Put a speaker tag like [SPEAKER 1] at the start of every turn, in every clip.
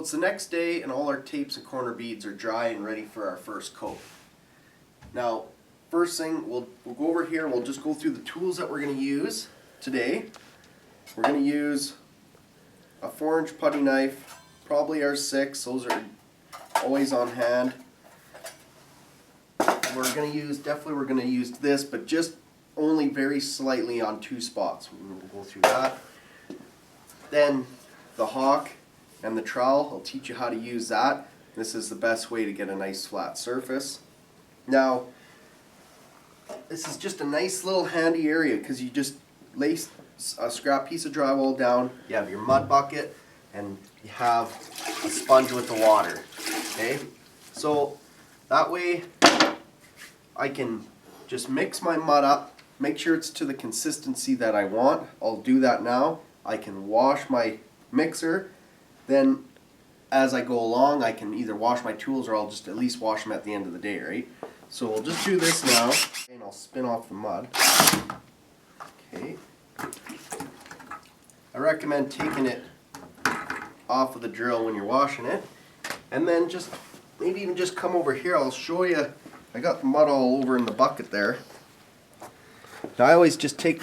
[SPEAKER 1] it's the next day and all our tapes and corner beads are dry and ready for our first coat. Now, first thing, we'll go over here and we'll just go through the tools that we're going to use today. We're going to use a 4-inch putty knife, probably our 6, those are always on hand. We're going to use, we're going to use this, but just only very slightly on 2 spots. We'll go through that. Then the hawk and the trowel, I'll teach you how to use that. This is the best way to get a nice flat surface. Now, this is just a nice little handy area because you just lay a scrap piece of drywall down, you have your mud bucket, and you have a sponge with the water. Okay? So that way I can just mix my mud up, make sure it's to the consistency that I want. I'll do that now. I can wash my mixer, then as I go along I can either wash my tools or I'll just at least wash them at the end of the day, right? So we'll just do this now, and I'll spin off the mud. Okay. I recommend taking it off of the drill when you're washing it, and then just maybe even just come over here. I'll show you. I got the mud all over in the bucket there. Now I always just take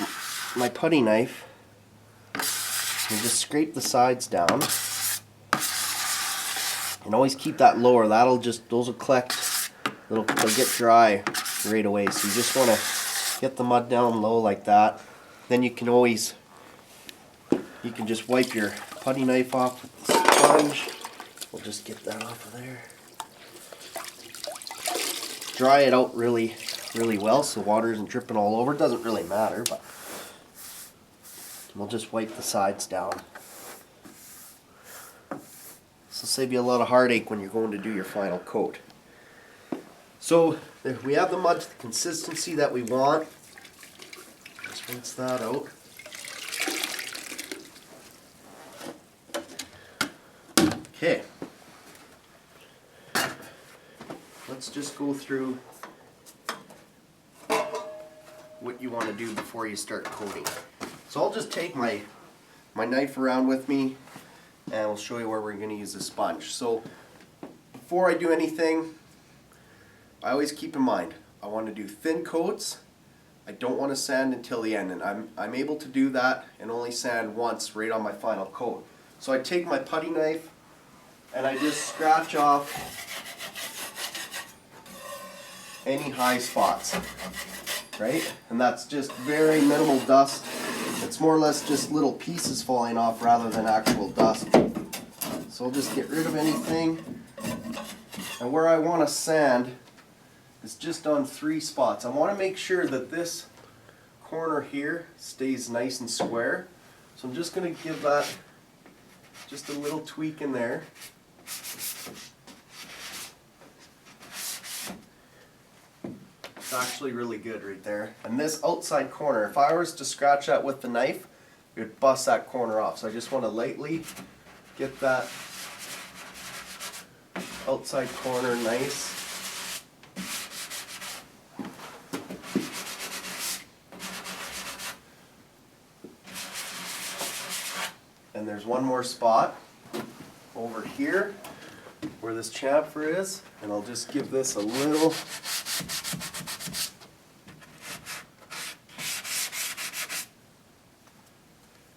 [SPEAKER 1] my putty knife and just scrape the sides down, and always keep that lower. Those will collect. They'll get dry right away. So you just want to get the mud down low like that. Then you can just wipe your putty knife off with the sponge. We'll just get that off of there. Dry it out really well so water isn't dripping all over. It doesn't really matter, but we'll just wipe the sides down. This will save you a lot of heartache when you're going to do your final coat. So if we have the mud to the consistency that we want, just rinse that out. Okay. Let's just go through what you want to do before you start coating. So I'll just take my knife around with me and I'll show you where we're going to use the sponge. So before I do anything, I always keep in mind, I want to do thin coats. I don't want to sand until the end, and I'm able to do that and only sand once right on my final coat. So I take my putty knife and I just scratch off any high spots, right? And that's just very minimal dust. It's more or less just little pieces falling off rather than actual dust. So I'll just get rid of anything. And where I want to sand is just on 3 spots. I want to make sure that this corner here stays nice and square. So I'm just going to give that just a little tweak in there. It's actually really good right there. And this outside corner, if I was to scratch that with the knife, it would bust that corner off. So I just want to lightly get that outside corner nice. And there's one more spot over here where this chamfer is, and I'll just give this a little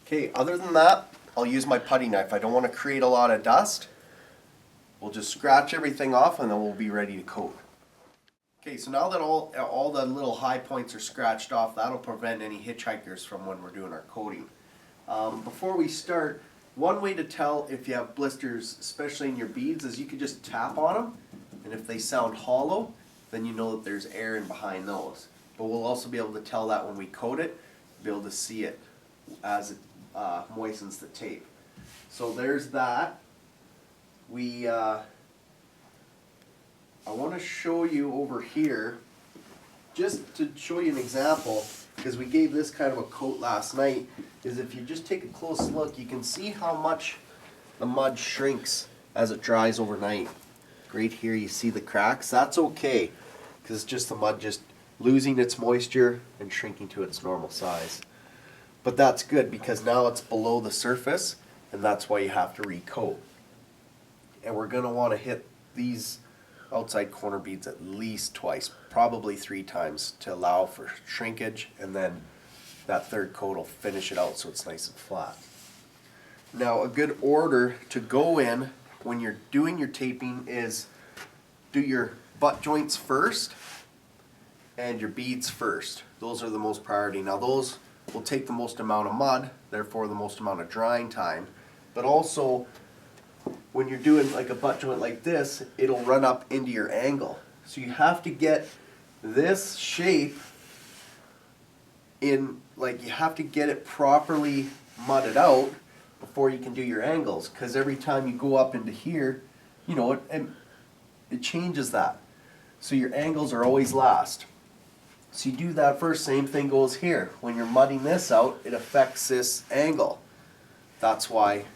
[SPEAKER 1] okay. Other than that, I'll use my putty knife. I don't want to create a lot of dust. We'll just scratch everything off and then we'll be ready to coat. Okay, so now that all the little high points are scratched off, that'll prevent any hitchhikers from when we're doing our coating. Before we start, one way to tell if you have blisters, especially in your beads, is you can just tap on them, and if they sound hollow, then you know that there's air in behind those. But we'll also be able to tell that when we coat it, be able to see it as it moistens the tape. So there's that. I want to show you over here, just to show you an example, because we gave this kind of a coat last night, is if you just take a close look, you can see how much the mud shrinks as it dries overnight. Right here you see the cracks. That's okay, because it's just the mud just losing its moisture and shrinking to its normal size. But that's good because now it's below the surface, and that's why you have to recoat. and we're going to want to hit these outside corner beads at least twice, probably 3 times, to allow for shrinkage, and then that third coat will finish it out so it's nice and flat. Now, a good order to go in when you're doing your taping is do your butt joints first and your beads first. Those are the most priority. Now those will take the most amount of mud, therefore the most amount of drying time, but also when you're doing like a butt joint like this, it'll run up into your angle. So you have to get this shape in, like you have to get it properly mudded out before you can do your angles, because every time you go up into here, you know, it changes that. So your angles are always last. So you do that first, same thing goes here. When you're mudding this out, it affects this angle. That's why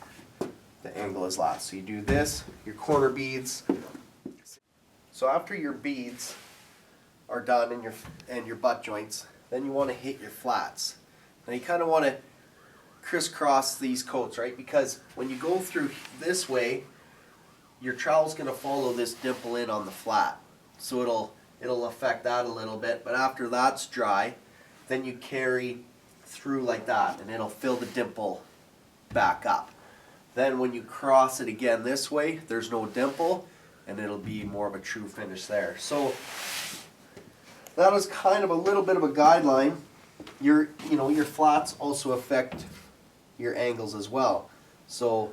[SPEAKER 1] the angle is last. So you do this, your corner beads. So after your beads are done and your butt joints, then you want to hit your flats. Now you kind of want to crisscross these coats, right? Because when you go through this way, your trowel's going to follow this dimple in on the flat. So it'll affect that a little bit, but after that's dry, then you carry through like that and it'll fill the dimple back up. Then when you cross it again this way, there's no dimple and it'll be more of a true finish there. So that is kind of a little bit of a guideline. Your flats also affect your angles as well. So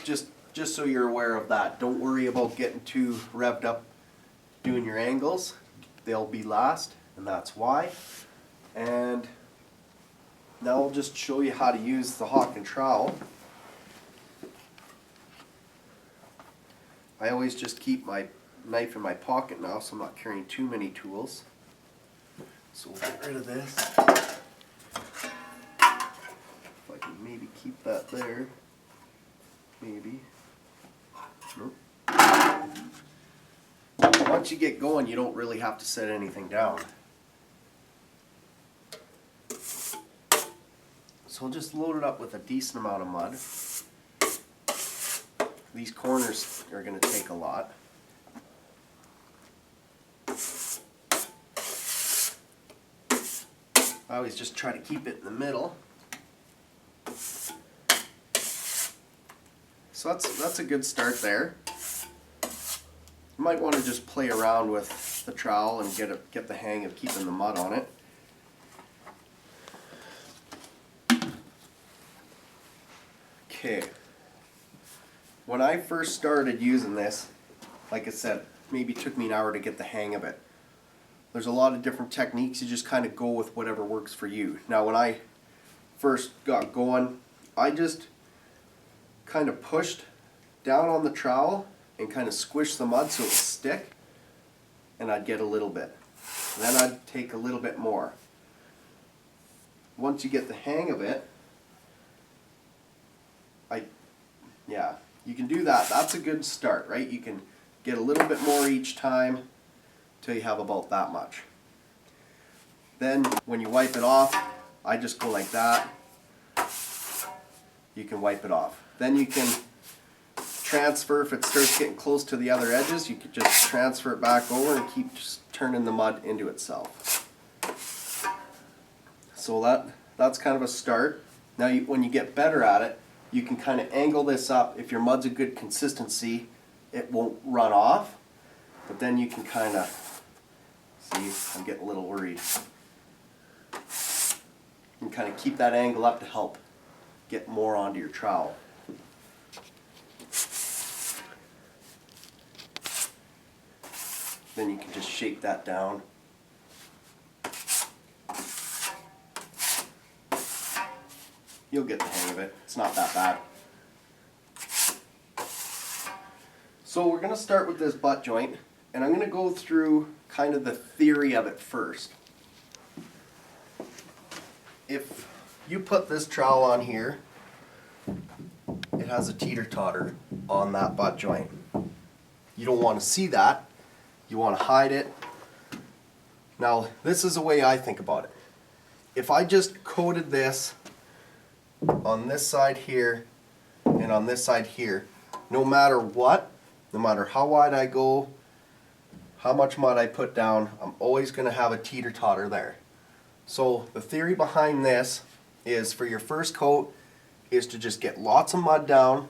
[SPEAKER 1] just so you're aware of that. Don't worry about getting too revved up doing your angles. They'll be last, and that's why. And now I'll just show you how to use the hawk and trowel. I always just keep my knife in my pocket now, so I'm not carrying too many tools. So we'll get rid of this. If I can maybe keep that there. Maybe. Nope. Once you get going, you don't really have to set anything down. So I'll just load it up with a decent amount of mud. These corners are going to take a lot. I always just try to keep it in the middle. So that's a good start there. You might want to just play around with the trowel and get the hang of keeping the mud on it. Okay. When I first started using this, like I said, maybe it took me an hour to get the hang of it. There's a lot of different techniques. You just kind of go with whatever works for you. Now when I first got going, I just kind of pushed down on the trowel and kind of squish the mud so it would stick, and I'd get a little bit. Then I'd take a little bit more. Once you get the hang of it, you can do that. That's a good start, right? You can get a little bit more each time till you have about that much. Then when you wipe it off, I just go like that. You can wipe it off. Then you can transfer. If it starts getting close to the other edges, you could just transfer it back over and keep just turning the mud into itself. So that's kind of a start. Now when you get better at it, you can kind of angle this up. If your mud's a good consistency, it won't run off. But then you can kind of, see, I'm getting a little worried. You can kind of keep that angle up to help get more onto your trowel. Then you can just shake that down. You'll get the hang of it. It's not that bad. So we're going to start with this butt joint, and I'm going to go through kind of the theory of it first. If you put this trowel on here, it has a teeter-totter on that butt joint. You don't want to see that. You want to hide it. Now, this is the way I think about it. If I just coated this on this side here and on this side here, no matter what, no matter how wide I go, how much mud I put down, I'm always going to have a teeter-totter there. So the theory behind this is for your first coat is to just get lots of mud down,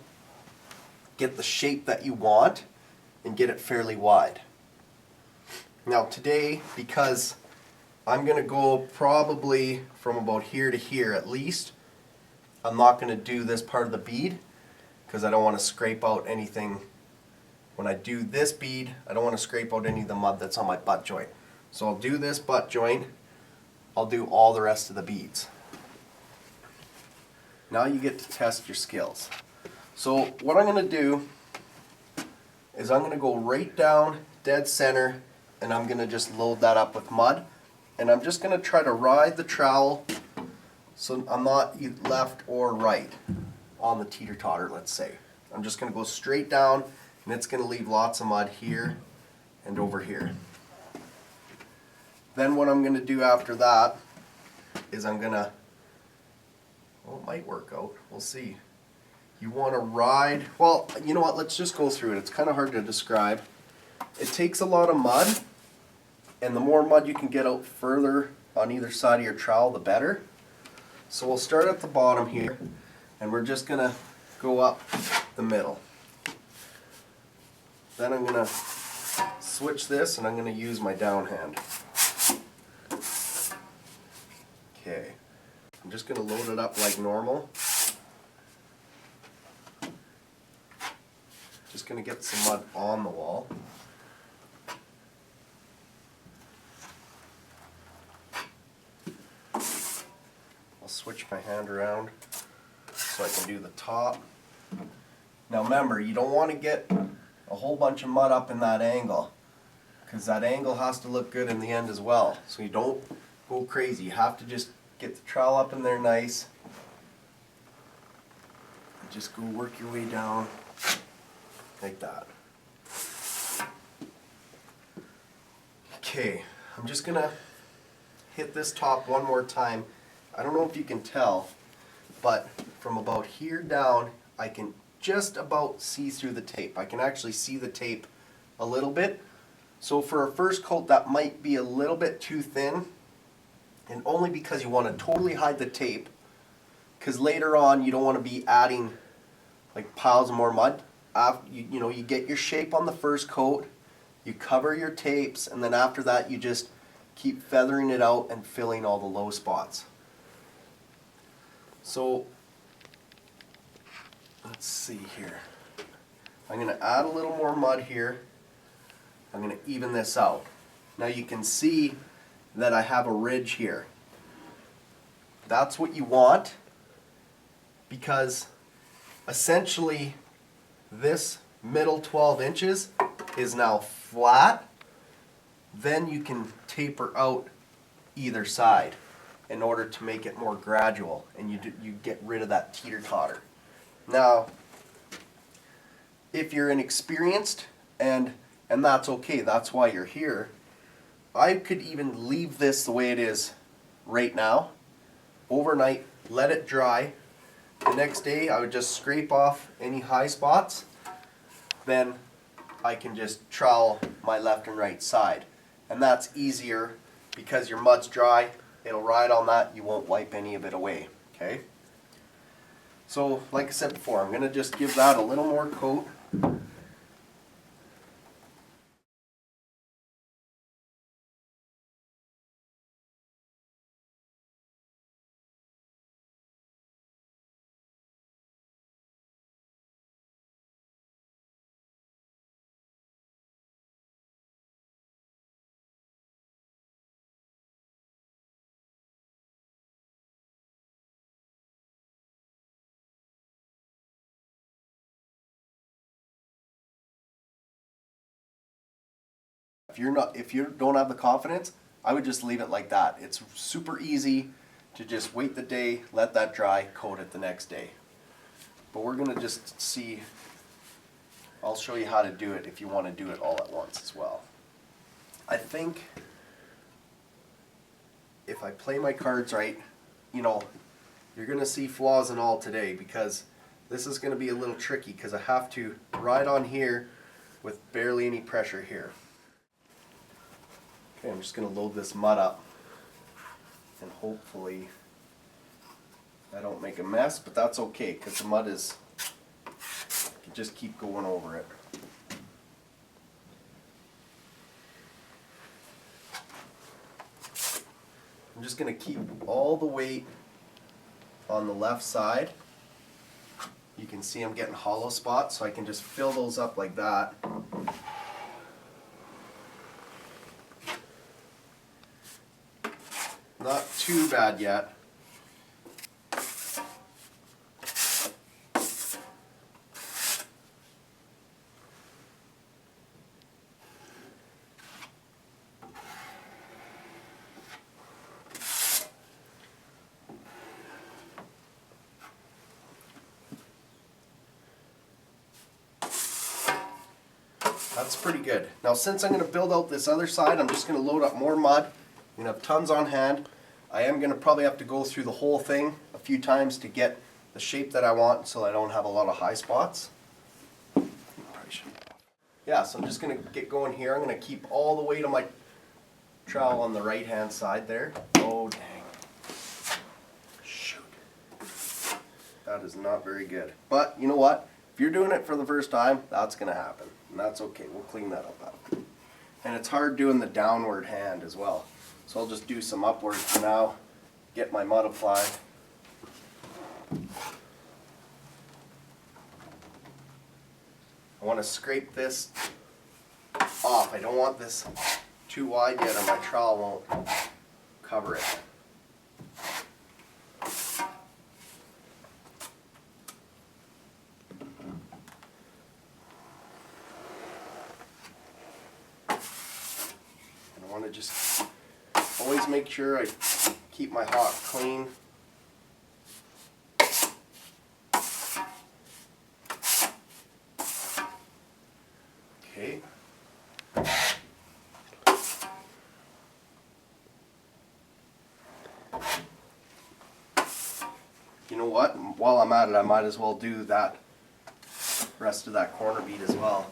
[SPEAKER 1] get the shape that you want, and get it fairly wide. Now today, because I'm going to go probably from about here to here at least, I'm not going to do this part of the bead because I don't want to scrape out anything. When I do this bead, I don't want to scrape out any of the mud that's on my butt joint. So I'll do this butt joint, I'll do all the rest of the beads. Now you get to test your skills. So what I'm going to do is I'm going to go right down dead center and I'm going to just load that up with mud. And I'm just going to try to ride the trowel so I'm not left or right on the teeter-totter, let's say. I'm just going to go straight down and it's going to leave lots of mud here and over here. Then what I'm going to do after that is I'm going to, well, it might work out, we'll see. You want to ride, well, you know what, let's just go through it. It's kind of hard to describe. It takes a lot of mud, and the more mud you can get out further on either side of your trowel, the better. So we'll start at the bottom here, and we're just going to go up the middle. Then I'm going to switch this, and I'm going to use my down hand. Okay, I'm just going to load it up like normal. Just going to get some mud on the wall. I'll switch my hand around so I can do the top. Now remember, you don't want to get a whole bunch of mud up in that angle, because that angle has to look good in the end as well. So you don't go crazy. You have to just get the trowel up in there nice. And just go work your way down like that. Okay, I'm just gonna hit this top one more time. I don't know if you can tell, but from about here down, I can just about see through the tape. I can actually see the tape a little bit. So for a first coat, that might be a little bit too thin, and only because you want to totally hide the tape, because later on you don't want to be adding like piles of more mud. You know, you get your shape on the first coat, you cover your tapes, and then after that you just keep feathering it out and filling all the low spots. So let's see here. I'm going to add a little more mud here. I'm going to even this out. Now you can see that I have a ridge here. That's what you want, because essentially this middle 12 inches is now flat. Then you can taper out either side in order to make it more gradual, and you get rid of that teeter-totter. Now, if you're inexperienced, and that's okay, that's why you're here, I could even leave this the way it is right now, overnight, let it dry. The next day I would just scrape off any high spots, then I can just trowel my left and right side. And that's easier because your mud's dry, it'll ride on that, you won't wipe any of it away, okay? So like I said before, I'm going to just give that a little more coat. If you don't have the confidence, I would just leave it like that. It's super easy to just wait the day, let that dry, coat it the next day. But we're gonna just see, I'll show you how to do it if you want to do it all at once as well. I think if I play my cards right, you know, you're gonna see flaws and all today, because this is gonna be a little tricky because I have to ride on here with barely any pressure here. Okay, I'm just going to load this mud up, and hopefully I don't make a mess, but that's okay because the mud is, you just keep going over it. I'm just going to keep all the weight on the left side. You can see I'm getting hollow spots, so I can just fill those up like that. Not too bad yet. That's pretty good. Now since I'm going to build out this other side, I'm just going to load up more mud. I'm going to have tons on hand. I am going to probably have to go through the whole thing a few times to get the shape that I want so I don't have a lot of high spots. Yeah, so I'm just going to get going here. I'm going to keep all the weight of my trowel on the right hand side there. Oh dang. Shoot. That is not very good. But you know what? If you're doing it for the first time, that's going to happen. And that's okay. We'll clean that up. And it's hard doing the downward hand as well. So I'll just do some upward for now. Get my mud applied. I want to scrape this off. I don't want this too wide yet or my trowel won't cover it. I want to just always make sure I keep my hawk clean. Okay. You know what? While I'm at it, I might as well do that rest of that corner bead as well.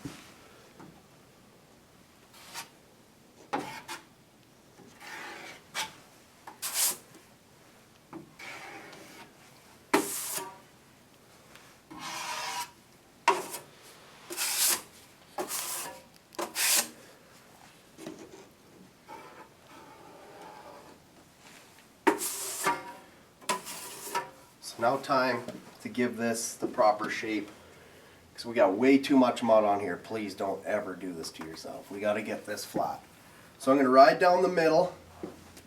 [SPEAKER 1] Now time to give this the proper shape because we got way too much mud on here. Please don't ever do this to yourself. We got to get this flat. So I'm going to ride down the middle.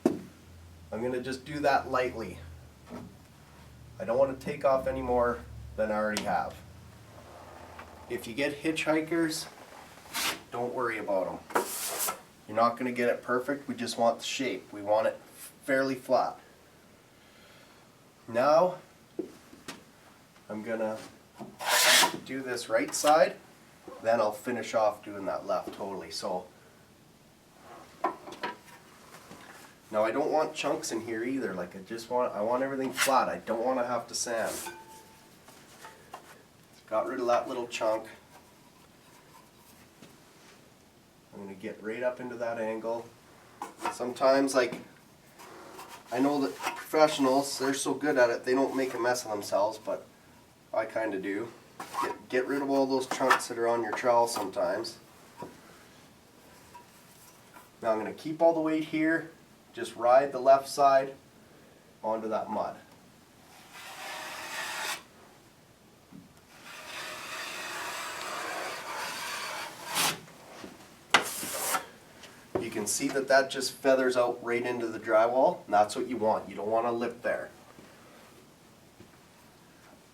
[SPEAKER 1] I'm going to just do that lightly. I don't want to take off any more than I already have. If you get hitchhikers, don't worry about them. You're not going to get it perfect. We just want the shape. We want it fairly flat. Now I'm gonna do this right side, then I'll finish off doing that left totally. So now I don't want chunks in here either. Like I want everything flat. I don't want to have to sand. Got rid of that little chunk. I'm gonna get right up into that angle. Sometimes, like, I know that professionals, they're so good at it, they don't make a mess of themselves, but I kind of do. Get rid of all those chunks that are on your trowel sometimes. Now I'm going to keep all the weight here, just ride the left side onto that mud. You can see that that just feathers out right into the drywall, and that's what you want. You don't want a lip there.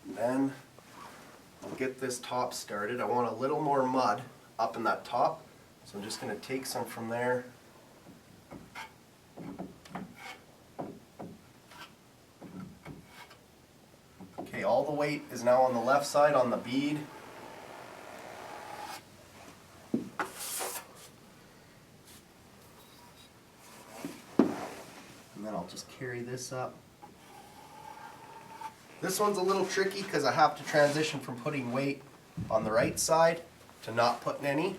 [SPEAKER 1] And then I'll get this top started. I want a little more mud up in that top, so I'm just going to take some from there. Okay, all the weight is now on the left side on the bead. And then I'll just carry this up. This one's a little tricky because I have to transition from putting weight on the right side to not putting any.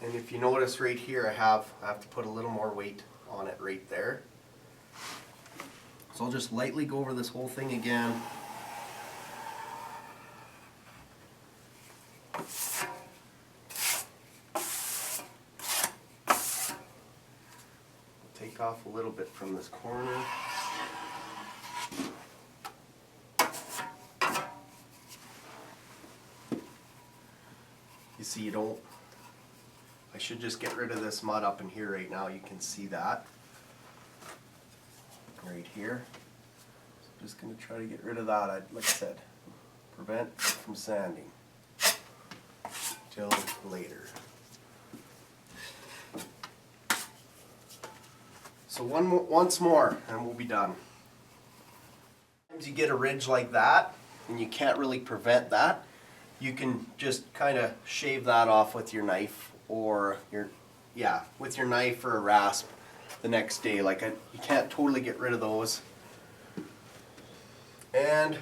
[SPEAKER 1] And if you notice right here, I have to put a little more weight on it right there. So I'll just lightly go over this whole thing again. Take off a little bit from this corner. You see, you don't, I should just get rid of this mud up in here right now. You can see that right here. So I'm just going to try to get rid of that. Like I said, prevent from sanding till later. So once more and we'll be done. Sometimes you get a ridge like that and you can't really prevent that. You can just kind of shave that off with your knife or with your knife or a rasp the next day. Like you can't totally get rid of those. And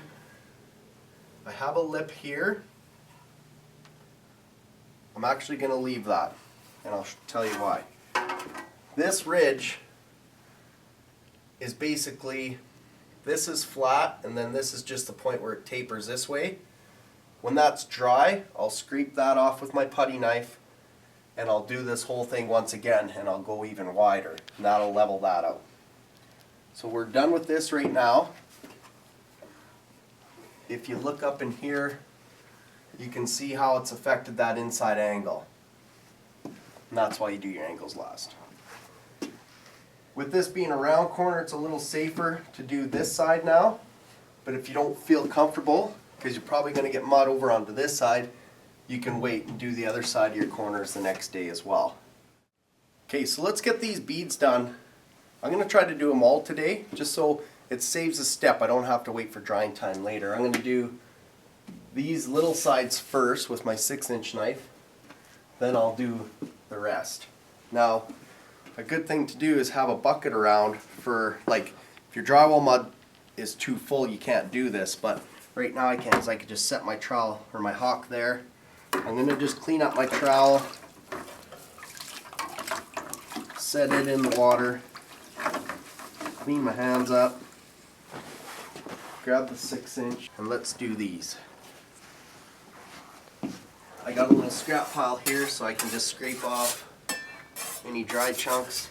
[SPEAKER 1] I have a lip here. I'm actually going to leave that, and I'll tell you why. This ridge is basically, this is flat and then this is just the point where it tapers this way. When that's dry, I'll scrape that off with my putty knife and I'll do this whole thing once again and I'll go even wider and that'll level that out. So we're done with this right now. If you look up in here, you can see how it's affected that inside angle. And that's why you do your angles last. With this being a round corner, it's a little safer to do this side now. But if you don't feel comfortable, because you're probably going to get mud over onto this side, you can wait and do the other side of your corners the next day as well. Okay, so let's get these beads done. I'm going to try to do them all today, just so it saves a step. I don't have to wait for drying time later. I'm going to do these little sides first with my 6-inch knife. Then I'll do the rest. Now, a good thing to do is have a bucket around for, like, if your drywall mud is too full, you can't do this, but right now I can, is I can just set my trowel or my hawk there. I'm going to just clean up my trowel, set it in the water, clean my hands up, grab the 6-inch, and let's do these. I got a little scrap pile here so I can just scrape off any dry chunks.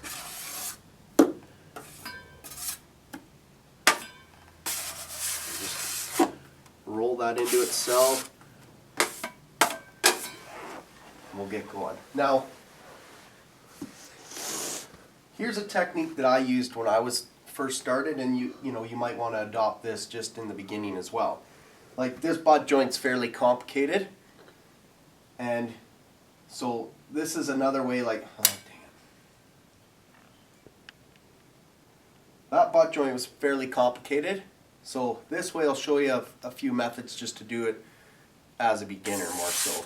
[SPEAKER 1] Just roll that into itself. We'll get going. Now, here's a technique that I used when I was first started, and you might want to adopt this just in the beginning as well. Like, this butt joint's fairly complicated, and so this is another way, like, oh dang it. That butt joint was fairly complicated, so this way I'll show you a few methods just to do it as a beginner more so.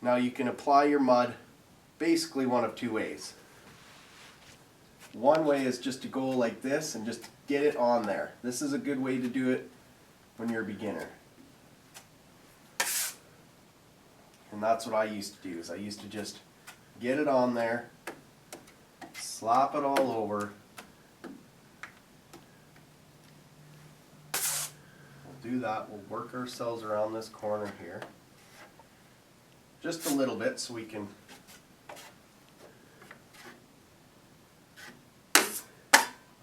[SPEAKER 1] Now you can apply your mud basically one of two ways. One way is just to go like this and just get it on there. This is a good way to do it when you're a beginner. And that's what I used to do, is I used to just get it on there, slap it all over. We'll do that, we'll work ourselves around this corner here. Just a little bit so we can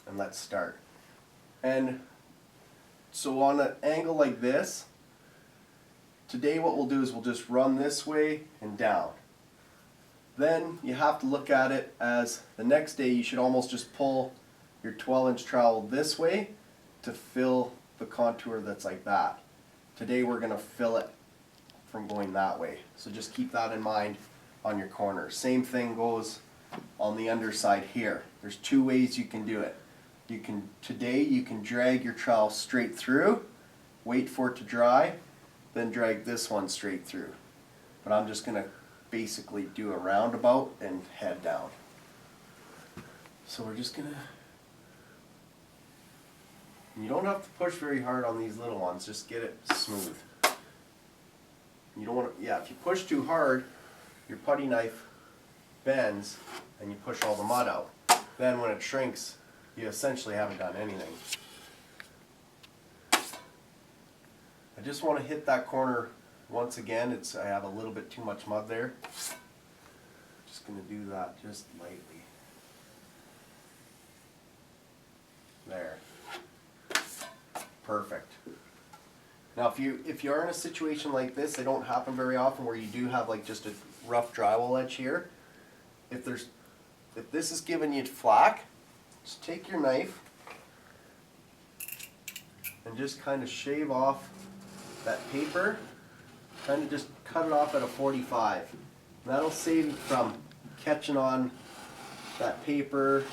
[SPEAKER 1] and let's start. And so on an angle like this, today what we'll do is we'll just run this way and down. Then you have to look at it as the next day you should almost just pull your 12-inch trowel this way to fill the contour that's like that. Today we're going to fill it from going that way. So just keep that in mind on your corner. Same thing goes on the underside here. There's two ways you can do it. Today you can drag your trowel straight through, wait for it to dry, then drag this one straight through. But I'm just going to basically do a roundabout and head down. So we're just gonna, you don't have to push very hard on these little ones, just get it smooth. You don't want to, yeah, if you push too hard, your putty knife bends and you push all the mud out. Then when it shrinks, you essentially haven't done anything. I just want to hit that corner once again. I have a little bit too much mud there. Just going to do that just lightly. There. Perfect. Now if you are in a situation like this, they don't happen very often, where you do have like just a rough drywall edge here. If this is giving you flack, just take your knife and just kind of shave off that paper, kind of just cut it off at a 45. And that'll save you from catching on that paper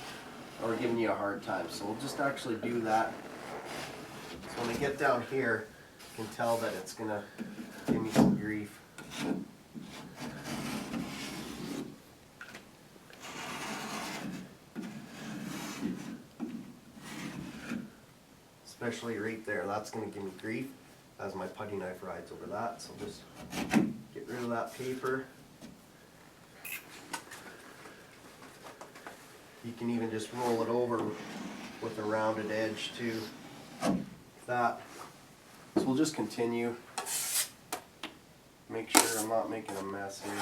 [SPEAKER 1] or giving you a hard time. So we'll just actually do that. So when I get down here, you can tell that it's gonna give me some grief. Especially right there, that's gonna give me grief as my putty knife rides over that. So just get rid of that paper. You can even just roll it over with a rounded edge too. That. So we'll just continue. Make sure I'm not making a mess here.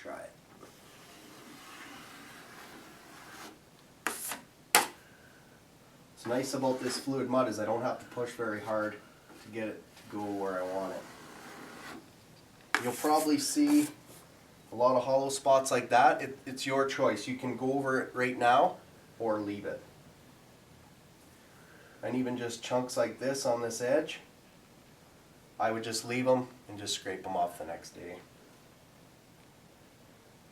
[SPEAKER 1] Try it. What's nice about this fluid mud is I don't have to push very hard to get it to go where I want it. You'll probably see a lot of hollow spots like that. It's your choice. You can go over it right now or leave it. And even just chunks like this on this edge, I would just leave them and just scrape them off the next day.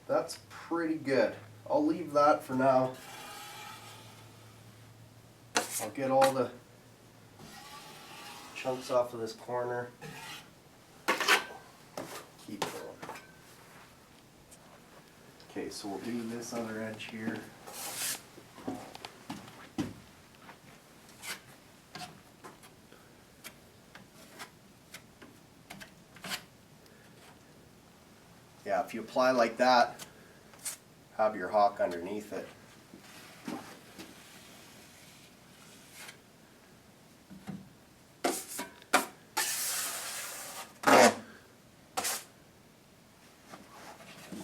[SPEAKER 1] That's pretty good. I'll leave that for now. I'll get all the chunks off of this corner. Keep going. Okay, so we'll do this other edge here. Yeah, if you apply like that, have your hawk underneath it.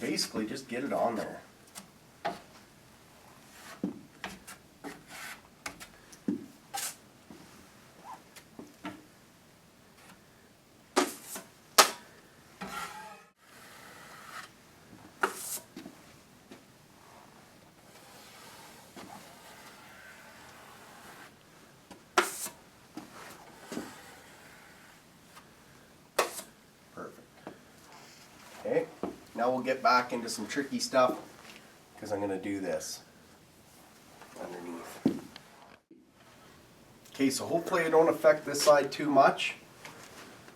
[SPEAKER 1] Basically, just get it on there. Okay, now we'll get back into some tricky stuff because I'm going to do this underneath. Okay, so hopefully I don't affect this side too much.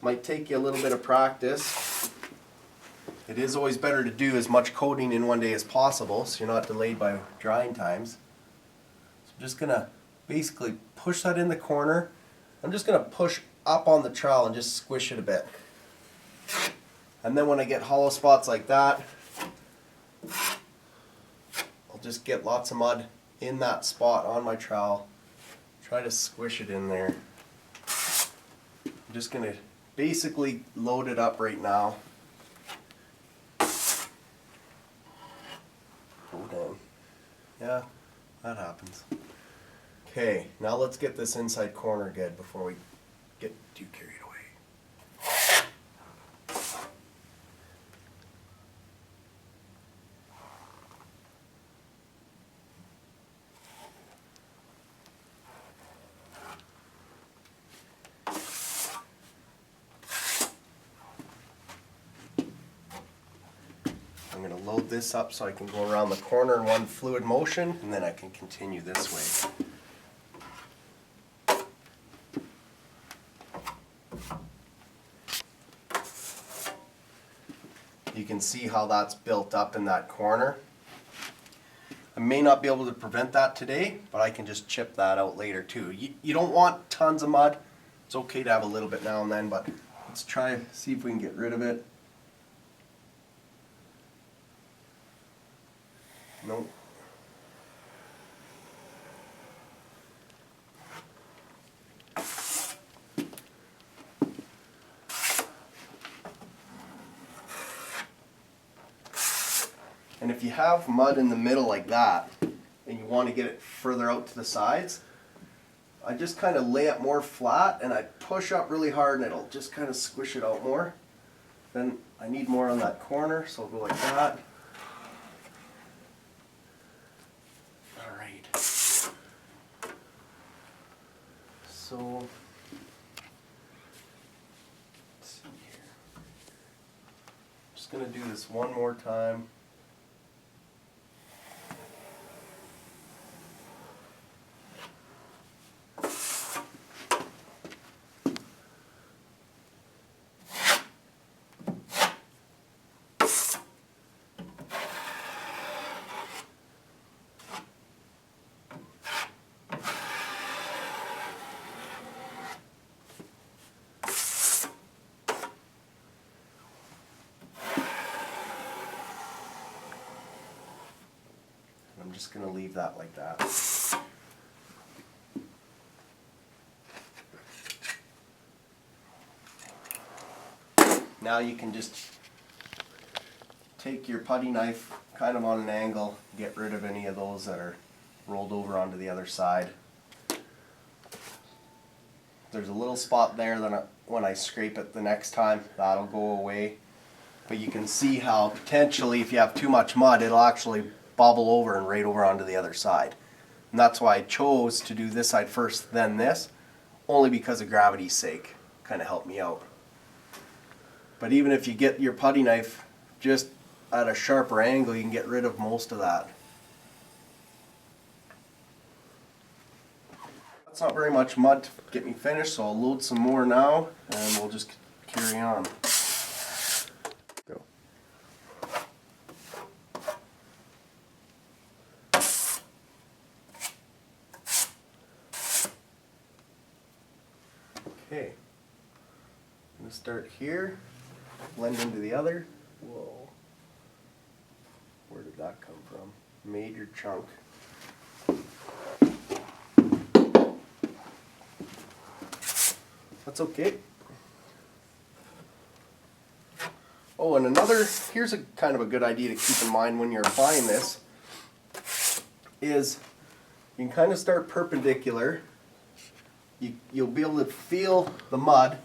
[SPEAKER 1] Might take you a little bit of practice. It is always better to do as much coating in one day as possible so you're not delayed by drying times. So I'm just going to basically push that in the corner. I'm just going to push up on the trowel and just squish it a bit. And then when I get hollow spots like that, I'll just get lots of mud in that spot on my trowel. Try to squish it in there. I'm just going to basically load it up right now. Hold on. Yeah, that happens. Okay, now let's get this inside corner good before we get too carried away. I'm going to load this up so I can go around the corner in one fluid motion, and then I can continue this way. You can see how that's built up in that corner. I may not be able to prevent that today, but I can just chip that out later too. You don't want tons of mud. It's okay to have a little bit now and then, but let's try see if we can get rid of it. Nope. And if you have mud in the middle like that, and you want to get it further out to the sides, I just kind of lay it more flat and I push up really hard and it'll just kind of squish it out more. Then I need more on that corner, so I'll go like that. Alright. So, let's see here. I'm just going to do this one more time. I'm just going to leave that like that. Now you can just take your putty knife kind of on an angle, get rid of any of those that are rolled over onto the other side. There's a little spot there that when I scrape it the next time, that'll go away. But you can see how potentially if you have too much mud, it'll actually bobble over and right over onto the other side. And that's why I chose to do this side first, then this, only because of gravity's sake. Kind of helped me out. But even if you get your putty knife just at a sharper angle, you can get rid of most of that. That's not very much mud to get me finished, so I'll load some more now and we'll just carry on. Go. Okay, I'm going to start here, blend into the other. Whoa, where did that come from? Major chunk. That's okay. Oh, and here's a kind of a good idea to keep in mind when you're applying this, is you can kind of start perpendicular. You'll be able to feel the mud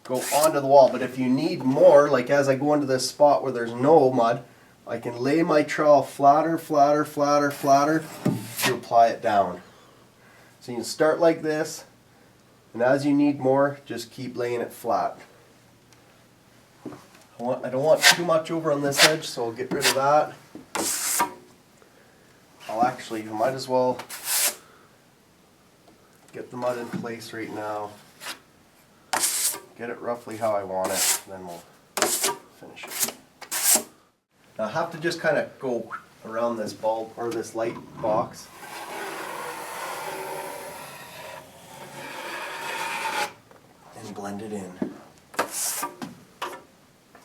[SPEAKER 1] go onto the wall, but if you need more, like as I go into this spot where there's no mud, I can lay my trowel flatter, flatter, flatter, flatter to apply it down. So you can start like this, and as you need more, just keep laying it flat. I don't want too much over on this edge, so I'll get rid of that. I might as well get the mud in place right now. Get it roughly how I want it, and then we'll finish it. Now I have to just kind of go around this bulb or this light box. And blend it in.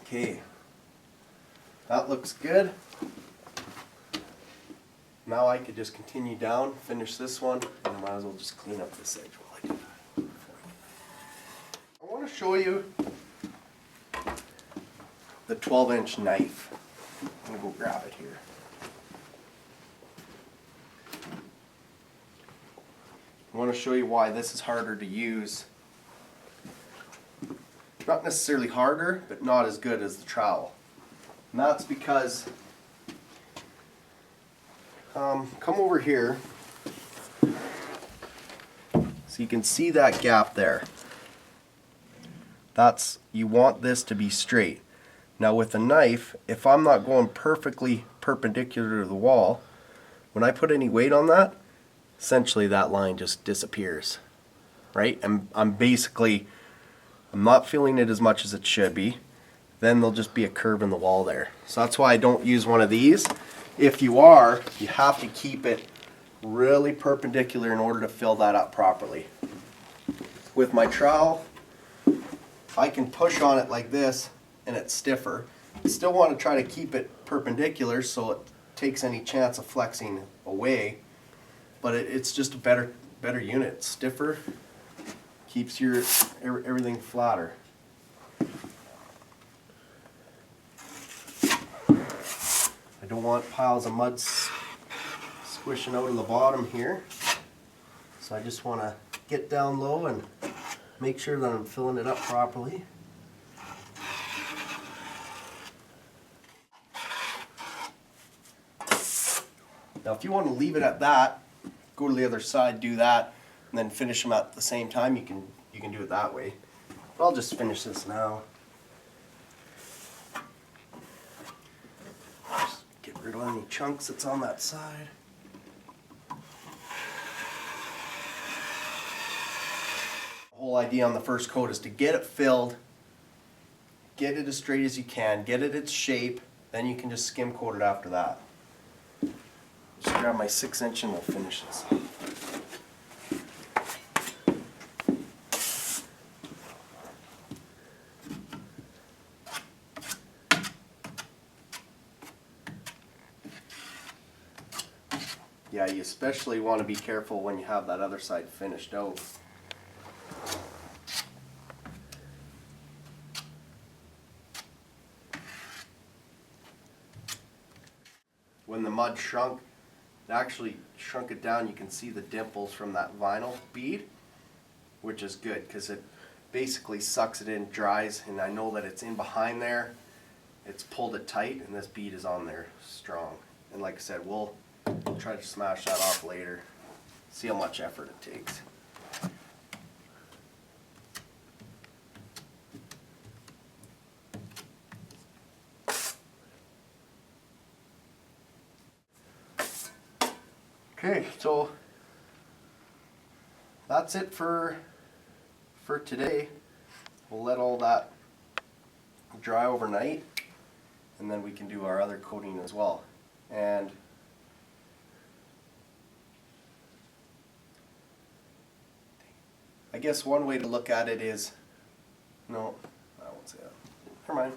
[SPEAKER 1] Okay. That looks good. Now I could just continue down, finish this one, and I might as well just clean up this edge while I do that. I want to show you the 12-inch knife. I'm going to go grab it here. I want to show you why this is harder to use. Not necessarily harder, but not as good as the trowel. And that's because come over here so you can see that gap there. You want this to be straight. Now with a knife, if I'm not going perfectly perpendicular to the wall, when I put any weight on that, essentially that line just disappears, right? I'm not feeling it as much as it should be. then there'll just be a curve in the wall there. So that's why I don't use one of these. If you are, you have to keep it really perpendicular in order to fill that up properly. With my trowel, I can push on it like this and it's stiffer. I still want to try to keep it perpendicular so it takes any chance of flexing away, but it's just a better unit. It's stiffer, keeps your everything flatter. I don't want piles of mud squishing out of the bottom here, so I just want to get down low and make sure that I'm filling it up properly. Now if you want to leave it at that, go to the other side, do that, and then finish them at the same time, you can do it that way. But I'll just finish this now. Just get rid of any chunks that's on that side. The whole idea on the first coat is to get it filled, get it as straight as you can, get it its shape, then you can just skim coat it after that. Just grab my 6" and we'll finish this. Yeah, you especially want to be careful when you have that other side finished out. When the mud shrunk, it actually shrunk it down. You can see the dimples from that vinyl bead, which is good because it basically sucks it in, dries, and I know that it's in behind there. It's pulled it tight, and this bead is on there strong. And like I said, we'll try to smash that off later. See how much effort it takes. Okay, so that's it for today. We'll let all that dry overnight, and then we can do our other coating as well. And I guess one way to look at it is, no, I won't say that. Never mind.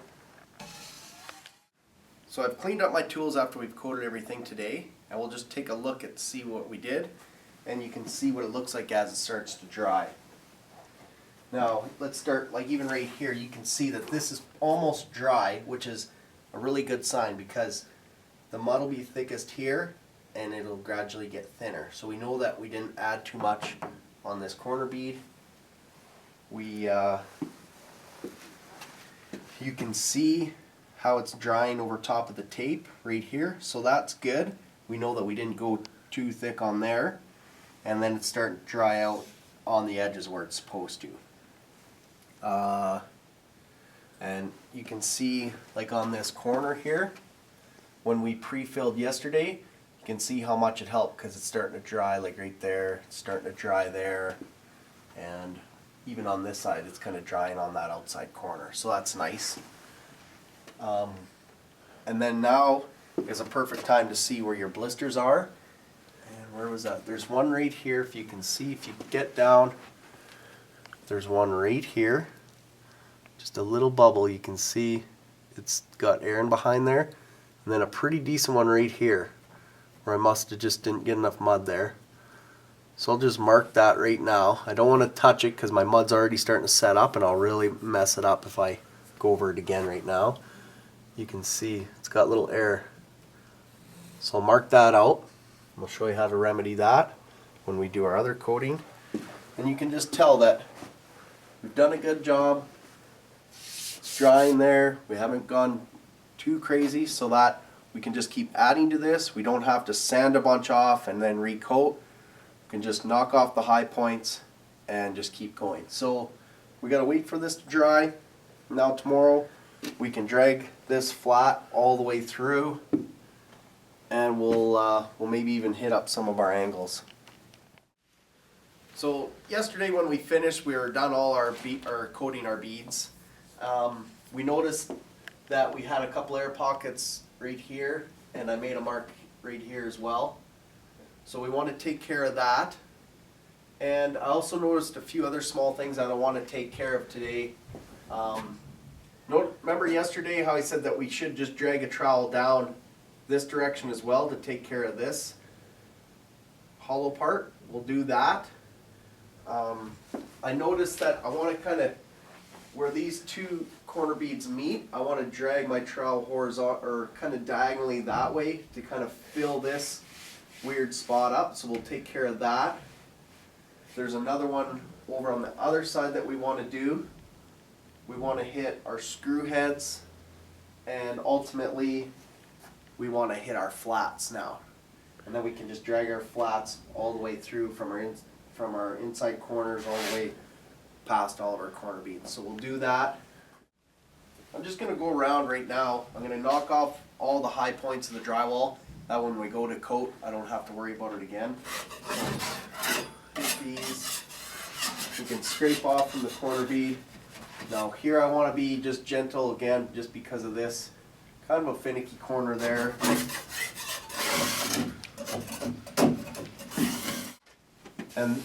[SPEAKER 1] So I've cleaned up my tools after we've coated everything today, and we'll just take a look at see what we did, and you can see what it looks like as it starts to dry. Now let's start, like even right here, you can see that this is almost dry, which is a really good sign because the mud will be thickest here and it'll gradually get thinner. So we know that we didn't add too much on this corner bead. You can see how it's drying over top of the tape right here, so that's good. We know that we didn't go too thick on there, and then it's starting to dry out on the edges where it's supposed to. And you can see like on this corner here, when we pre-filled yesterday, you can see how much it helped because it's starting to dry like right there, it's starting to dry there, and even on this side it's kind of drying on that outside corner, so that's nice. And then now is a perfect time to see where your blisters are. And where was that? There's one right here, if you can see, if you get down, there's one right here. Just a little bubble, you can see it's got air in behind there. And then a pretty decent one right here, where I must have just didn't get enough mud there. So I'll just mark that right now. I don't want to touch it because my mud's already starting to set up and I'll really mess it up if I go over it again right now. You can see it's got little air. So I'll mark that out. We'll show you how to remedy that when we do our other coating. And you can just tell that we've done a good job. It's drying there. We haven't gone too crazy so that we can just keep adding to this. We don't have to sand a bunch off and then recoat. We can just knock off the high points and just keep going. So we gotta wait for this to dry. Now tomorrow we can drag this flat all the way through, and we'll maybe even hit up some of our angles. So yesterday when we finished, we were done all our coating our beads. We noticed that we had a couple air pockets right here, and I made a mark right here as well. So we want to take care of that. And I also noticed a few other small things that I want to take care of today. Remember yesterday how I said that we should just drag a trowel down this direction as well to take care of this hollow part? We'll do that. I noticed that I want to kind of, where these two corner beads meet, I want to drag my trowel horizontal or kind of diagonally that way to kind of fill this weird spot up. So we'll take care of that. There's another one over on the other side that we want to do. We want to hit our screw heads, and ultimately we want to hit our flats now. And then we can just drag our flats all the way through from our inside corners all the way past all of our corner beads. So we'll do that. I'm just going to go around right now. I'm going to knock off all the high points of the drywall. That when we go to coat, I don't have to worry about it again. So hit these. We can scrape off from the corner bead. Now here I want to be just gentle again, just because of this kind of a finicky corner there. And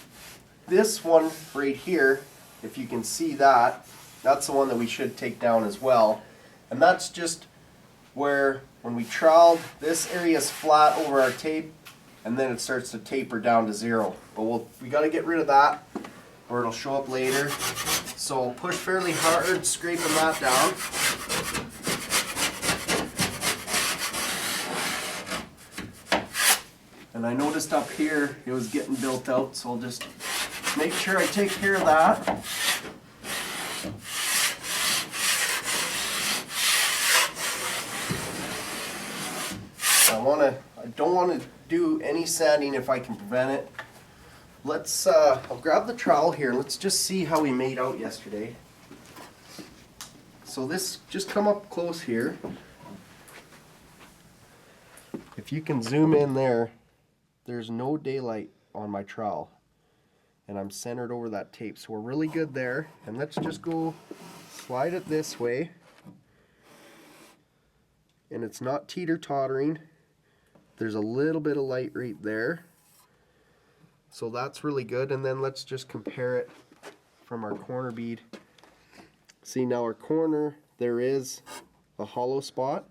[SPEAKER 1] this one right here, if you can see that, that's the one that we should take down as well. And that's just where when we troweled, this area is flat over our tape, and then it starts to taper down to zero. But we got to get rid of that, or it'll show up later. So push fairly hard, scraping that down. And I noticed up here it was getting built out, so I'll just make sure I take care of that. I don't want to do any sanding if I can prevent it. Let's, I'll grab the trowel here. Let's just see how we made out yesterday. So this, just come up close here. If you can zoom in there, there's no daylight on my trowel. And I'm centered over that tape. So we're really good there. And let's just go slide it this way. And it's not teeter-tottering. There's a little bit of light right there. So that's really good. And then let's just compare it from our corner bead. See, now our corner, there is a hollow spot.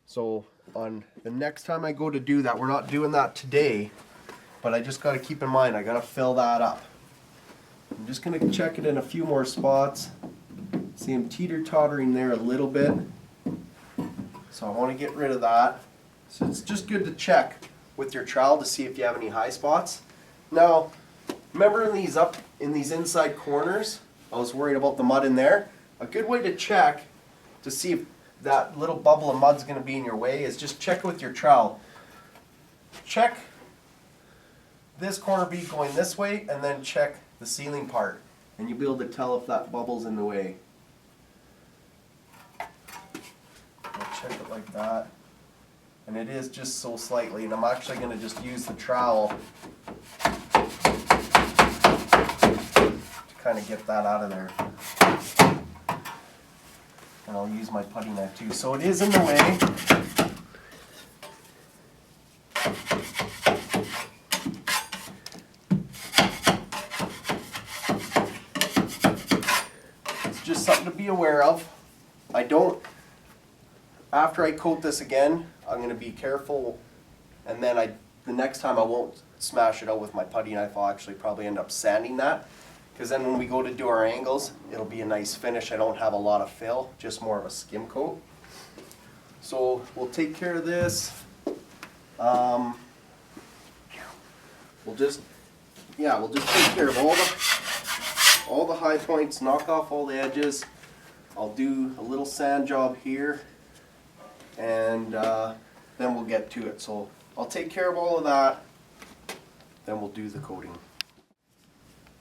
[SPEAKER 1] So on the next time I go to do that, we're not doing that today, but I just got to keep in mind, I got to fill that up. I'm just going to check it in a few more spots. See, I'm teeter-tottering there a little bit. So I want to get rid of that. So it's just good to check with your trowel to see if you have any high spots. Now, remember in these inside corners, I was worried about the mud in there. A good way to check to see if that little bubble of mud's going to be in your way is just check with your trowel. Check this corner bead going this way, and then check the ceiling part, and you'll be able to tell if that bubble's in the way. I'll check it like that. And it is just so slightly, and I'm actually going to just use the trowel to kind of get that out of there. And I'll use my putty knife too. So it is in the way. It's just something to be aware of. After I coat this again, I'm going to be careful, and then the next time I won't smash it out with my putty knife. I'll actually probably end up sanding that, because then when we go to do our angles, it'll be a nice finish. I don't have a lot of fill, just more of a skim coat. So we'll take care of this. We'll just take care of all the high points, knock off all the edges. I'll do a little sand job here, and then we'll get to it. So I'll take care of all of that, then we'll do the coating.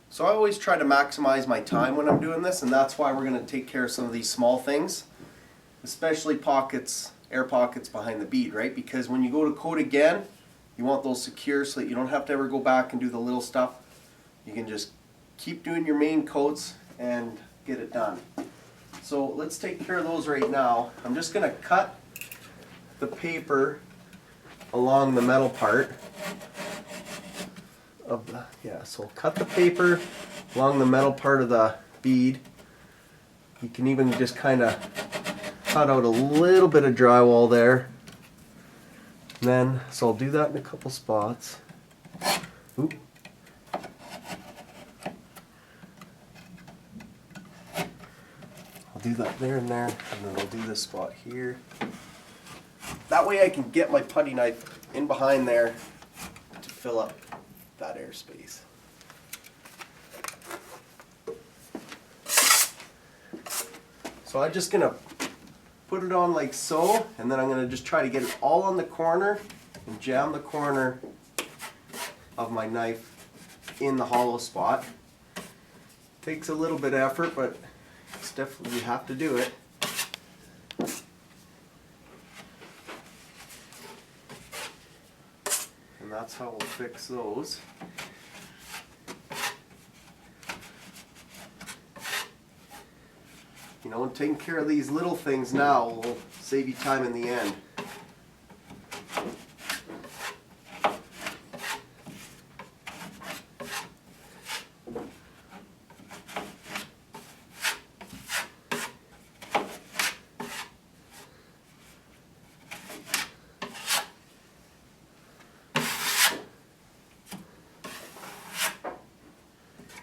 [SPEAKER 1] So I always try to maximize my time when I'm doing this, and that's why we're going to take care of some of these small things, especially pockets, air pockets behind the bead, right? Because when you go to coat again, you want those secure so that you don't have to ever go back and do the little stuff. You can just keep doing your main coats and get it done. So let's take care of those right now. I'm just going to cut the paper along the metal part of the, so cut the paper along the metal part of the bead. You can even just kind of cut out a little bit of drywall there. And then, so I'll do that in a couple spots. Oop. I'll do that there and there, and then I'll do this spot here. That way I can get my putty knife in behind there to fill up that airspace. So I'm just gonna put it on like so, and then I'm gonna just try to get it all on the corner and jam the corner of my knife in the hollow spot. Takes a little bit of effort, but it's definitely, you have to do it. And that's how we'll fix those. You know, and taking care of these little things now will save you time in the end.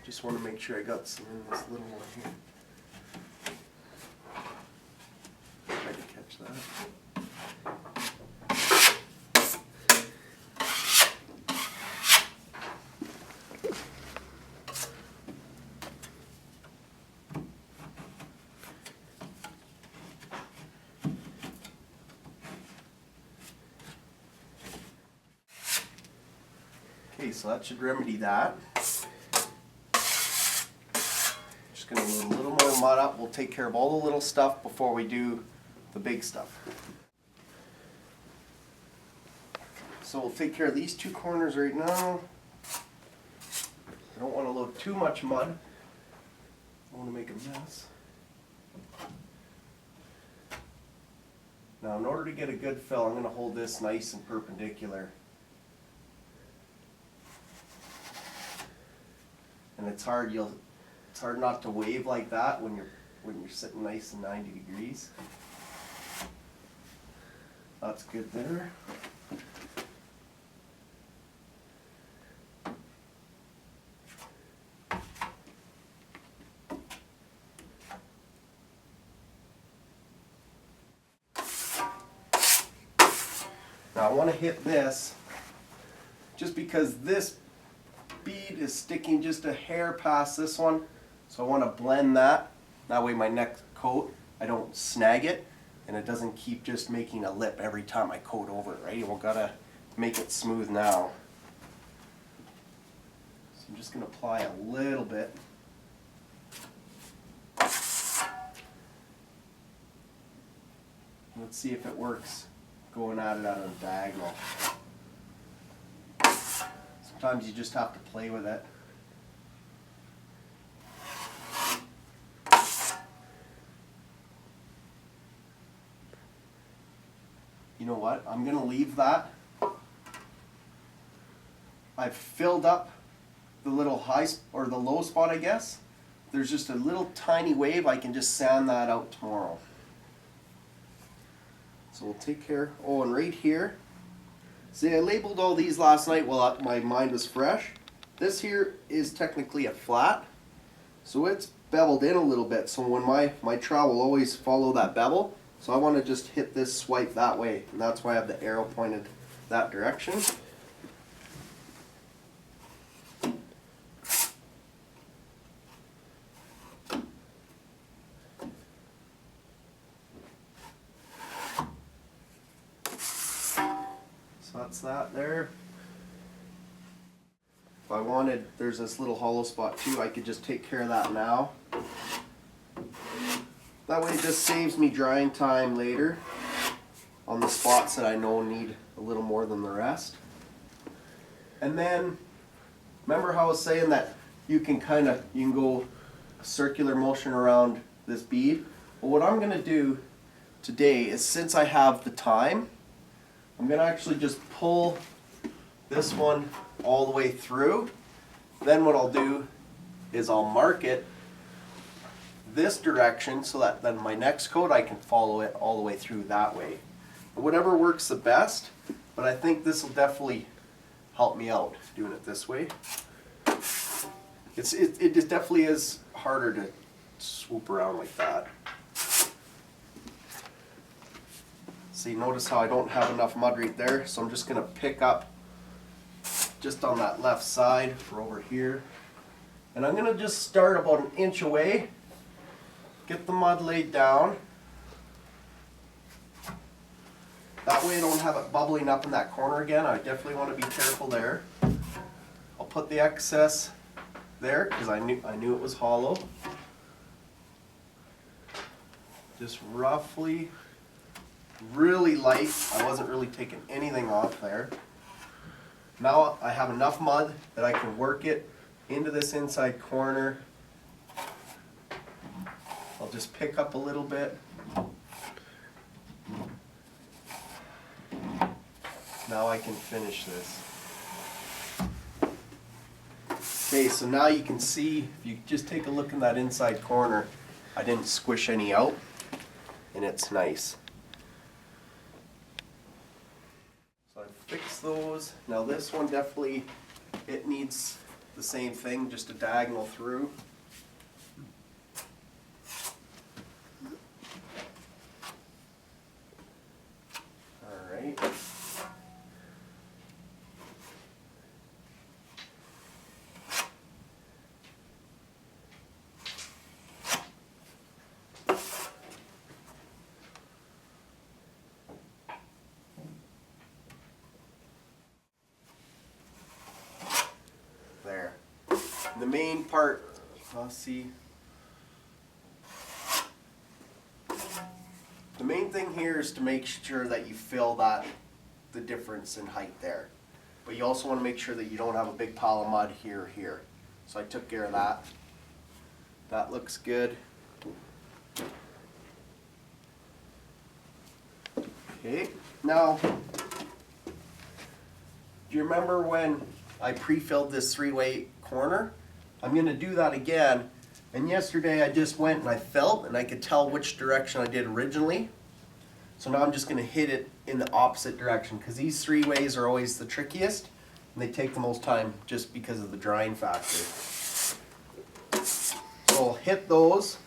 [SPEAKER 1] Just want to make sure I got some in this little one here. Try to catch that. Okay, so that should remedy that. Gonna load a little more mud up. We'll take care of all the little stuff before we do the big stuff. So we'll take care of these two corners right now. I don't want to load too much mud. I want to make a mess. Now in order to get a good fill, I'm going to hold this nice and perpendicular. And it's hard, it's hard not to wave like that when you're sitting nice and 90 degrees. That's good there. Now I want to hit this just because this bead is sticking just a hair past this one. So I want to blend that. That way my next coat, I don't snag it and it doesn't keep just making a lip every time I coat over it, right? We've got to make it smooth now. So I'm just going to apply a little bit. Let's see if it works going at it out of the diagonal. Sometimes you just have to play with it. You know what? I'm going to leave that. I've filled up the little high or the low spot, I guess. There's just a little tiny wave. I can just sand that out tomorrow. So we'll take care. Oh, and right here. See, I labeled all these last night while my mind was fresh. This here is technically a flat. So it's beveled in a little bit. So when my trowel will always follow that bevel. So I want to just hit this swipe that way, and that's why I have the arrow pointed that direction. So that's that there. If I wanted, there's this little hollow spot too, I could just take care of that now. That way it just saves me drying time later on the spots that I know need a little more than the rest. And then, remember how I was saying that you can go a circular motion around this bead? But what I'm going to do today is, since I have the time, I'm going to actually just pull this one all the way through. Then what I'll do is I'll mark it this direction so that then my next coat I can follow it all the way through that way. Whatever works the best, but I think this will definitely help me out doing it this way. It just definitely is harder to swoop around like that. See, notice how I don't have enough mud right there, so I'm just going to pick up just on that left side for over here. And I'm going to just start about an inch away, get the mud laid down. That way I don't have it bubbling up in that corner again. I definitely want to be careful there. I'll put the excess there because I knew it was hollow. Just roughly, really light. I wasn't really taking anything off there. Now I have enough mud that I can work it into this inside corner. I'll just pick up a little bit. Now I can finish this. Okay, so now you can see, if you just take a look in that inside corner, I didn't squish any out, and it's nice. So I fixed those. Now this one definitely, it needs the same thing, just a diagonal through. Alright. There. The main part, let's see. The main thing here is to make sure that you fill the difference in height there. But you also want to make sure that you don't have a big pile of mud here or here. So I took care of that. That looks good. Okay, now, do you remember when I pre-filled this three-way corner? I'm going to do that again. And yesterday I just went and I felt, and I could tell which direction I did originally. So now I'm just going to hit it in the opposite direction, because these three ways are always the trickiest and they take the most time just because of the drying factor. So I'll hit those.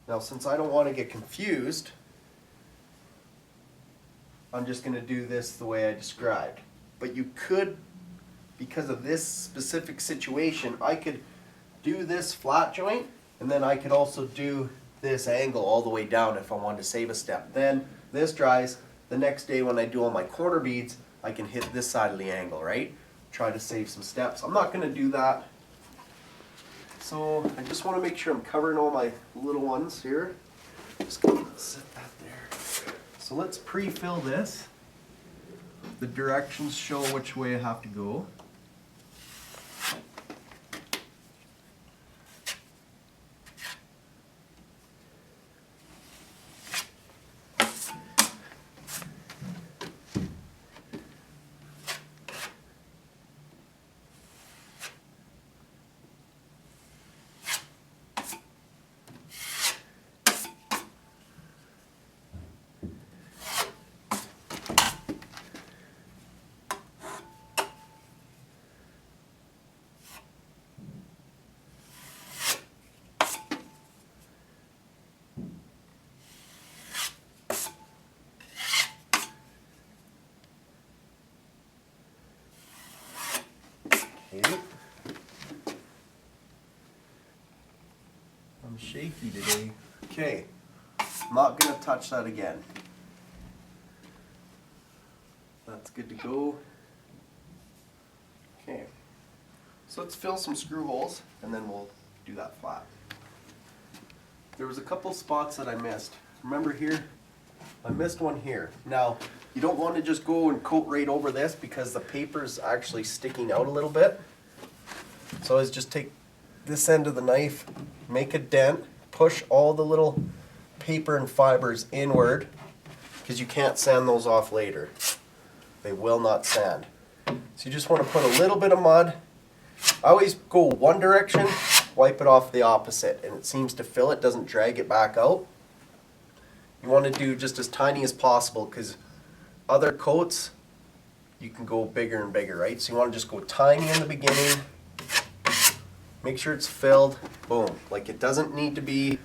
[SPEAKER 1] Now since I don't want to get confused, I'm just going to do this the way I described. But you could, because of this specific situation, I could do this flat joint, and then I could also do this angle all the way down if I wanted to save a step. Then this dries. The next day when I do all my corner beads, I can hit this side of the angle, right? Try to save some steps. I'm not going to do that. So I just want to make sure I'm covering all my little ones here. Just going to set that there. So let's pre-fill this. The directions show which way I have to go. Okay. I'm shaky today. Okay, I'm not going to touch that again. That's good to go. Okay, so let's fill some screw holes and then we'll do that flat. There was a couple spots that I missed. Remember here? I missed one here. Now, you don't want to just go and coat right over this because the paper's actually sticking out a little bit. So I just take this end of the knife, make a dent, push all the little paper and fibers inward, because you can't sand those off later. They will not sand. So you just want to put a little bit of mud. I always go one direction, wipe it off the opposite, and it seems to fill it, doesn't drag it back out. You want to do just as tiny as possible, because other coats, you can go bigger and bigger, right? So you want to just go tiny in the beginning, make sure it's filled, boom. Like, it doesn't need to be,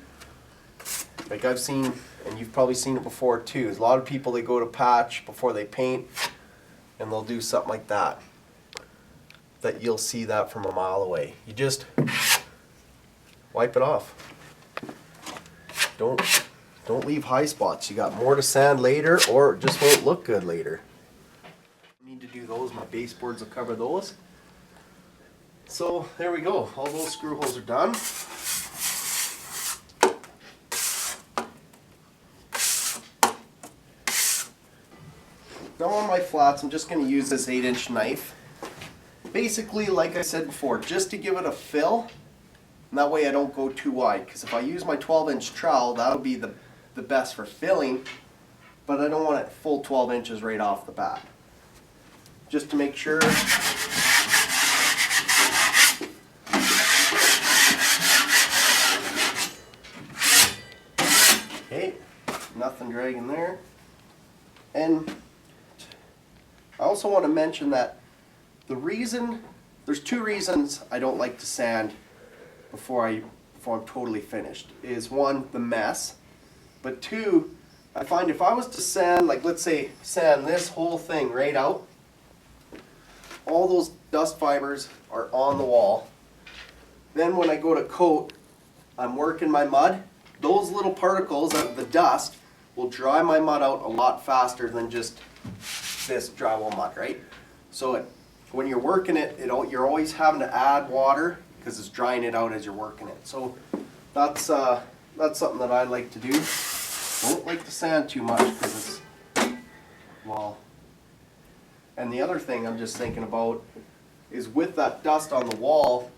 [SPEAKER 1] like I've seen, and you've probably seen it before too, a lot of people, they go to patch before they paint, and they'll do something like that. That you'll see that from a mile away. You just wipe it off. Don't leave high spots. You got more to sand later, or it just won't look good later. Need to do those. My baseboards will cover those. So there we go. All those screw holes are done. Now on my flats, I'm just going to use this 8-inch knife. Basically, like I said before, just to give it a fill, and that way I don't go too wide, because if I use my 12-inch trowel, that'll be the best for filling, but I don't want it full 12 inches right off the bat. Just to make sure. Okay, nothing dragging there. And I also want to mention that there's two reasons I don't like to sand before I'm totally finished. Is one, the mess, but two, I find if I was to sand, like let's say sand this whole thing right out, all those dust fibers are on the wall. Then when I go to coat, I'm working my mud, those little particles of the dust will dry my mud out a lot faster than just this drywall mud, right? So when you're working it, you're always having to add water because it's drying it out as you're working it. So that's something that I like to do. Don't like to sand too much because it's, well. And the other thing I'm just thinking about is with that dust on the wall,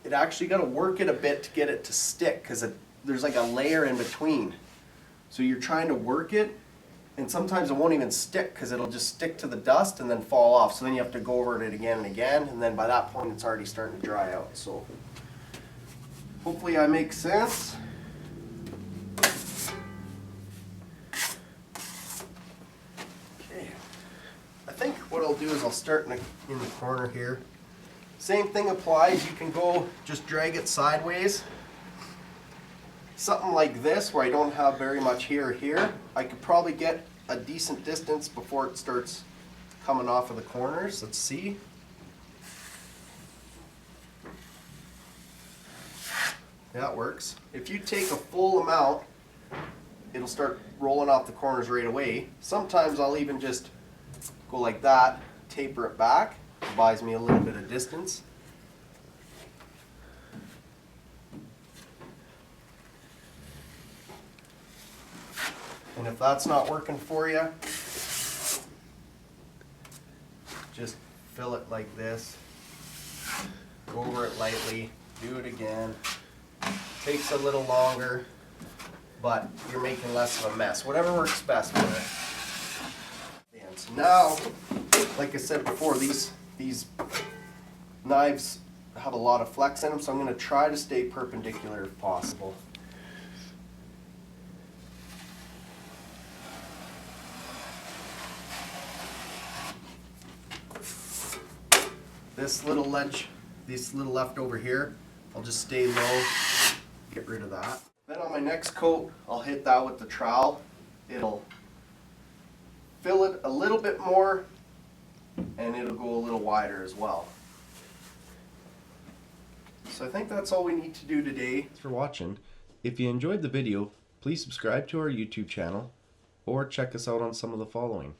[SPEAKER 1] it actually got to work it a bit to get it to stick, because there's like a layer in between. So you're trying to work it, and sometimes it won't even stick because it'll just stick to the dust and then fall off. So then you have to go over it again and again, and then by that point it's already starting to dry out. So hopefully I make sense. Okay, I think what I'll do is I'll start in the corner here. Same thing applies. You can go just drag it sideways. Something like this where I don't have very much here, I could probably get a decent distance before it starts coming off of the corners. Let's see. That works. If you take a full amount, it'll start rolling off the corners right away. Sometimes I'll even just go like that, taper it back. It buys me a little bit of distance. And if that's not working for you, just fill it like this. Go over it lightly, do it again. Takes a little longer, but you're making less of a mess. Whatever works best for it. And so now, like I said before, these knives have a lot of flex in them, so I'm going to try to stay perpendicular if possible. This little ledge, this little left over here, I'll just stay low, get rid of that. Then on my next coat, I'll hit that with the trowel. It'll fill it a little bit more, and it'll go a little wider as well. So I think that's all we need to do today. Thanks for watching. If you enjoyed the video, please subscribe to our YouTube channel or check us out on some of the following.